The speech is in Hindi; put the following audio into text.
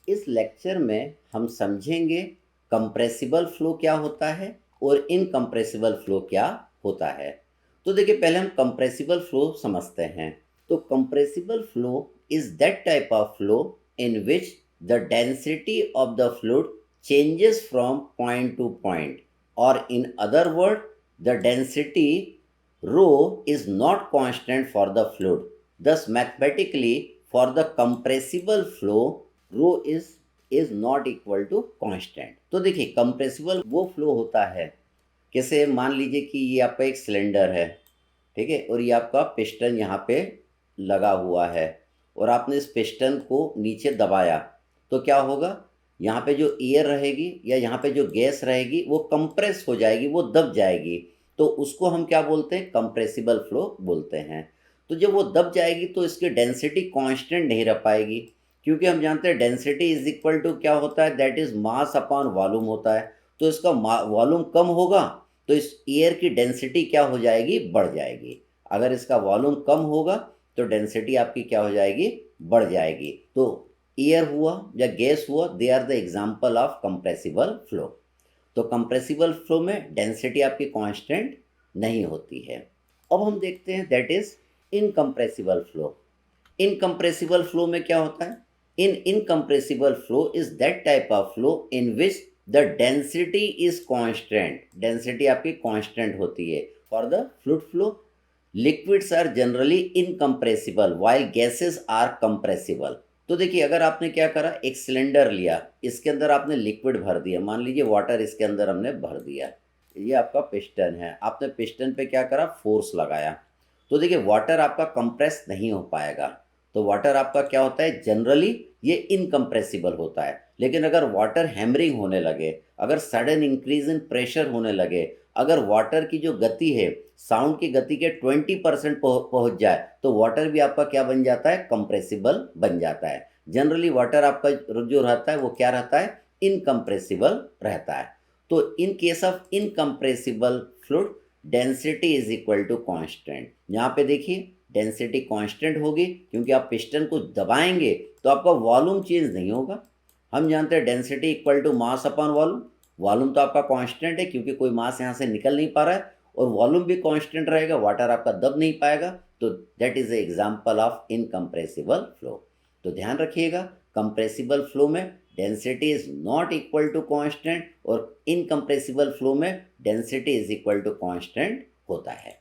इस लेक्चर में हम समझेंगे कंप्रेसिबल फ्लो क्या होता है और इनकम्प्रेसिबल फ्लो क्या होता है। तो देखिए, पहले हम कंप्रेसिबल फ्लो समझते हैं। तो compressible flow is that type of flow in which the density of the fluid changes from point to point, or in other word, the density rho is not constant for the fluid. Thus mathematically, for the compressible flow, rho is not equal to constant. तो देखिए, कंप्रेसिबल वो फ्लो होता है, कैसे, मान लीजिए कि ये आपका एक सिलेंडर है, ठीक है, और ये आपका पिस्टन यहाँ पे लगा हुआ है, और आपने इस पिस्टन को नीचे दबाया, तो क्या होगा, यहाँ पे जो एयर रहेगी या यहाँ पे जो गैस रहेगी वो कंप्रेस हो जाएगी, वो दब जाएगी। तो उसको हम क्या बोलते हैं, कंप्रेसिबल फ्लो बोलते हैं। तो जब वो दब जाएगी तो इसकी डेंसिटी कांस्टेंट नहीं रह पाएगी, क्योंकि हम जानते हैं डेंसिटी इज इक्वल टू क्या होता है, that is mass upon volume होता है। तो इसका वॉल्यूम कम होगा तो इस एयर की डेंसिटी क्या हो जाएगी, बढ़ जाएगी। अगर इसका वॉल्यूम कम होगा तो डेंसिटी आपकी क्या हो जाएगी, बढ़ जाएगी। तो एयर हुआ या गैस हुआ, they are the example of compressible flow. तो कंप्रेसिबल फ्लो में डेंसिटी आपकी कांस्टेंट नहीं होती है। अब हम देखते हैं that is incompressible flow. Incompressible flow में क्या होता है, in incompressible flow is that type of flow in which the density is constant. Density आपकी कांस्टेंट होती है for the fluid flow. Liquids are generally incompressible while gases are compressible. तो देखिए, अगर आपने क्या करा, एक सिलेंडर लिया, इसके अंदर आपने लिक्विड भर दिया, मान लीजिए वाटर इसके अंदर हमने भर दिया, ये आपका पिस्टन है, आपने पिस्टन पे क्या करा, फोर्स लगाया। तो देखिए, वाटर आपका कंप्रेस नहीं हो पाएगा। तो वाटर आपका क्या होता है, जनरली ये इनकम्प्रेसिबल होता है। लेकिन अगर वाटर हैमरिंग होने लगे, अगर सडन इंक्रीज इन प्रेशर होने लगे, अगर वाटर की जो गति है साउंड की गति के 20% पहुंच जाए, तो वाटर भी आपका क्या बन जाता है, कंप्रेसिबल बन जाता है। जनरली वाटर आपका जो रहता है वो क्या रहता है, इनकम्प्रेसिबल रहता है। तो in case of incompressible fluid, density is equal to constant. यहाँ पे देखिए, डेंसिटी कांस्टेंट होगी क्योंकि आप पिस्टन को दबाएंगे तो आपका वॉल्यूम चेंज नहीं होगा। हम जानते हैं density equal to mass upon volume. Volume तो आपका कांस्टेंट है क्योंकि कोई मास यहाँ से निकल नहीं पा रहा है, और वॉल्यूम भी कांस्टेंट रहेगा, वाटर आपका दब नहीं पाएगा। तो that is a example of incompressible flow. तो ध्यान रखिएगा, कंप्रेसिबल फ्लो में density is not equal to constant, और इनकम्प्रेसिबल फ्लो में density is equal to constant होता है।